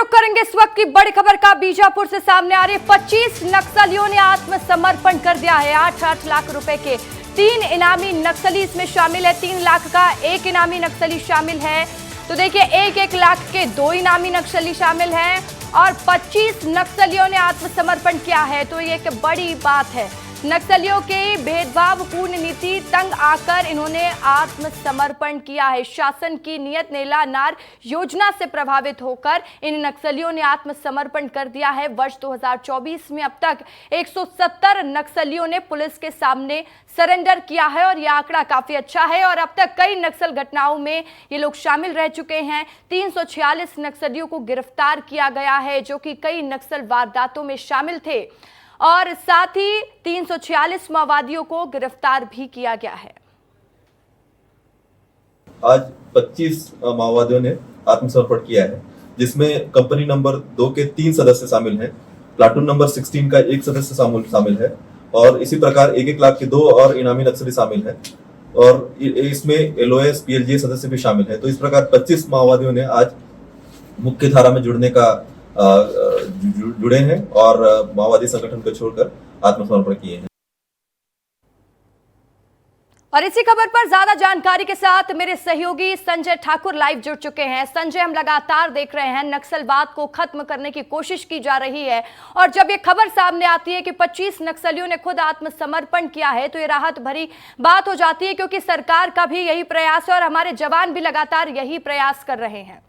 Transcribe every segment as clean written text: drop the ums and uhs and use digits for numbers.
करेंगे इस वक्त की बड़ी खबर का। बीजापुर से सामने आ रही 25 नक्सलियों ने आत्मसमर्पण कर दिया है। 8-8 लाख रुपए के 3 इनामी नक्सली इसमें शामिल है। 3 लाख का एक इनामी नक्सली शामिल है। तो देखिए 1-1 लाख के 2 इनामी नक्सली शामिल हैं और 25 नक्सलियों ने आत्मसमर्पण किया है। तो ये एक बड़ी बात है। नक्सलियों की भेदभावपूर्ण नीति तंग आकर इन्होंने आत्मसमर्पण किया है। शासन की नियत नेला नार योजना से प्रभावित होकर इन नक्सलियों ने आत्मसमर्पण कर दिया है। वर्ष 2024 में अब तक 170 नक्सलियों ने पुलिस के सामने सरेंडर किया है और यह आंकड़ा काफी अच्छा है। और अब तक कई नक्सल घटनाओं में ये लोग शामिल रह चुके हैं। 346 नक्सलियों को गिरफ्तार किया गया है जो कि कई नक्सल वारदातों में शामिल थे और साथ ही 346 माओवादियों को गिरफ्तार भी किया गया है। आज 25 माओवादियों ने आत्मसमर्पण किया है, जिसमें कंपनी नंबर 2 के 3 सदस्य शामिल हैं, प्लाटून नंबर 16 का 1 सदस्य शामिल है और इसी प्रकार 1-1 लाख के 2 और इनामी नक्सली शामिल हैं और इसमें LOS PLGA सदस्य भी शामिल है। तो इस प्रकार 25 माओवादियों ने आज मुख्य धारा में जुड़े हैं और माओवादी संगठन को छोड़कर आत्मसमर्पण किए हैं। और इसी खबर पर ज्यादा जानकारी के साथ मेरे सहयोगी संजय ठाकुर लाइव जुड़ चुके हैं। संजय, हम लगातार देख रहे हैं नक्सलवाद को खत्म करने की कोशिश की जा रही है और जब ये खबर सामने आती है कि 25 नक्सलियों ने खुद आत्मसमर्पण किया है तो ये राहत भरी बात हो जाती है, क्योंकि सरकार का भी यही प्रयास है और हमारे जवान भी लगातार यही प्रयास कर रहे हैं।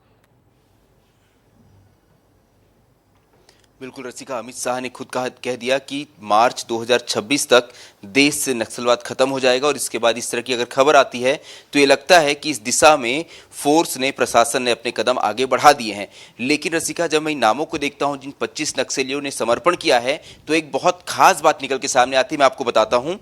बिल्कुल रसिका, अमित शाह ने खुद कह दिया कि मार्च 2026 तक देश से नक्सलवाद खत्म हो जाएगा और इसके बाद इस तरह की अगर खबर आती है तो ये लगता है कि इस दिशा में फोर्स ने, प्रशासन ने अपने कदम आगे बढ़ा दिए हैं। लेकिन रसिका, जब मैं इन नामों को देखता हूं जिन 25 नक्सलियों ने समर्पण किया है तो एक बहुत खास बात निकल के सामने आती है। मैं आपको बताता हूं,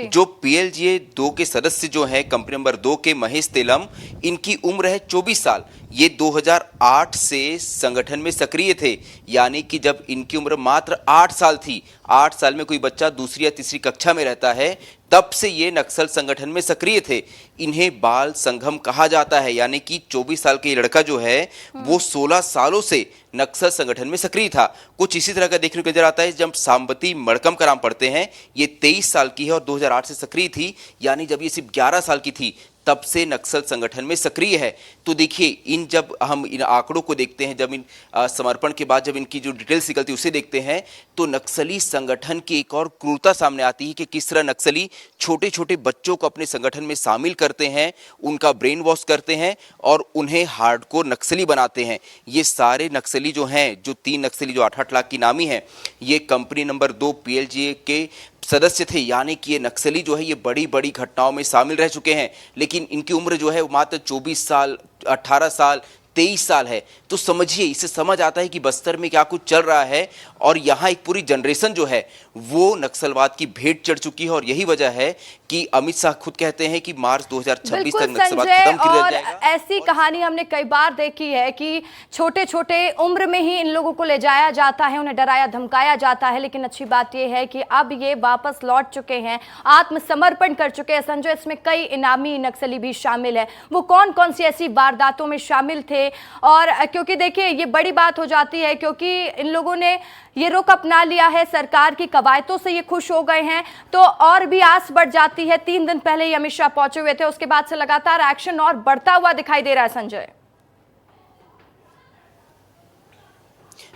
जो PLGA 2 के सदस्य जो हैं, कंपनी नंबर 2 के महेश तेलम, इनकी उम्र है 24 साल। ये 2008 से संगठन में सक्रिय थे, यानी कि जब इनकी उम्र मात्र 8 साल थी। 8 साल में कोई बच्चा दूसरी या तीसरी कक्षा में रहता है, तब से ये नक्सल संगठन में सक्रिय थे। इन्हें बाल संगम कहा जाता है, यानी कि 24 साल के लड़का जो है वो 16 सालों से नक्सल संगठन में सक्रिय था। कुछ इसी तरह का देखने को नजर आता है। जब साम्बती मड़कम का नाम पढ़ते हैं, ये 23 साल की है और 2008 से सक्रिय थी, यानी जब ये सिर्फ 11 साल की थी तब से नक्सल संगठन में सक्रिय है। तो देखिए, जब हम इन आंकड़ों को देखते हैं, जब इन समर्पण के बाद जब इनकी जो डिटेल्स निकलती है उसे देखते हैं, तो नक्सली संगठन की एक और क्रूरता सामने आती है कि किस तरह नक्सली छोटे छोटे बच्चों को अपने संगठन में शामिल करते हैं, उनका ब्रेन वॉश करते हैं और उन्हें हार्डकोर नक्सली बनाते हैं। ये सारे नक्सली जो हैं, जो 3 नक्सली जो 8-8 लाख की नामी हैं, ये कंपनी नंबर 2 PLGA के सदस्य थे, यानी कि ये नक्सली जो है ये बड़ी बड़ी घटनाओं में शामिल रह चुके हैं। लेकिन इनकी उम्र जो है वो मात्र 24 साल, 18 साल, 23 साल है। तो समझिए, इससे समझ आता है कि बस्तर में क्या कुछ चल रहा है और यहाँ एक पूरी जनरेशन जो है वो नक्सलवाद की भेंट चढ़ चुकी है। और यही वजह है कि अमित शाह खुद कहते हैं कि मार्च 2026 तक नक्सलवाद खत्म किया जाएगा। ऐसी कहानी हमने कई बार देखी है कि छोटे छोटे उम्र में ही इन लोगों को ले जाया जाता है, उन्हें डराया धमकाया जाता है। लेकिन अच्छी बात यह है कि अब ये वापस लौट चुके हैं, आत्मसमर्पण कर चुके हैं। संजय, इसमें कई इनामी नक्सली भी शामिल है। वो कौन कौन सी ऐसी वारदातों में शामिल थे? और क्योंकि देखिए ये बड़ी बात हो जाती है, क्योंकि इन लोगों ने ये रुख अपना लिया है, सरकार की कवायदों से ये खुश हो गए हैं, तो और भी आस बढ़ जाती है। 3 दिन पहले ही अमित शाह पहुंचे हुए थे, उसके बाद से लगातार एक्शन और बढ़ता हुआ दिखाई दे रहा है। संजय,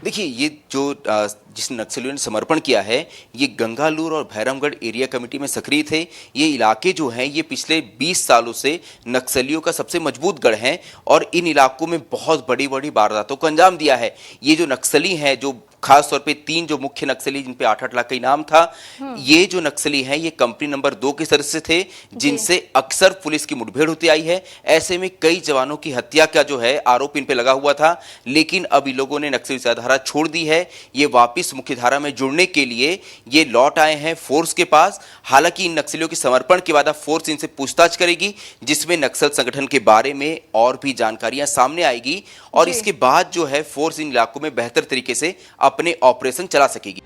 देखिए, ये जो जिस नक्सलियों ने समर्पण किया है ये गंगालूर और भैरमगढ़ एरिया कमेटी में सक्रिय थे। ये इलाके जो हैं ये पिछले 20 सालों से नक्सलियों का सबसे मजबूत गढ़ हैं और इन इलाकों में बहुत बड़ी बड़ी वारदातों को अंजाम दिया है। ये जो नक्सली हैं, जो खास तौर पे 3 जो मुख्य नक्सली जिन पे 8-8 लाख का इनाम था, ये जो नक्सली हैं ये कंपनी नंबर 2 के सदस्य थे, जिनसे अक्सर पुलिस की मुठभेड़ होती आई है। ऐसे में कई जवानों की हत्या का जो है आरोप इन पे लगा हुआ था। लेकिन अब इन लोगों ने नक्सली विचारधारा छोड़ दी है। ये वापिस मुख्य धारा में जुड़ने के लिए ये लौट आए हैं फोर्स के पास। हालांकि इन नक्सलियों के समर्पण के बाद फोर्स इनसे पूछताछ करेगी, जिसमें नक्सल संगठन के बारे में और भी जानकारियां सामने आएगी और इसके बाद जो है फोर्स इन इलाकों में बेहतर तरीके से अपने ऑपरेशन चला सकेगी।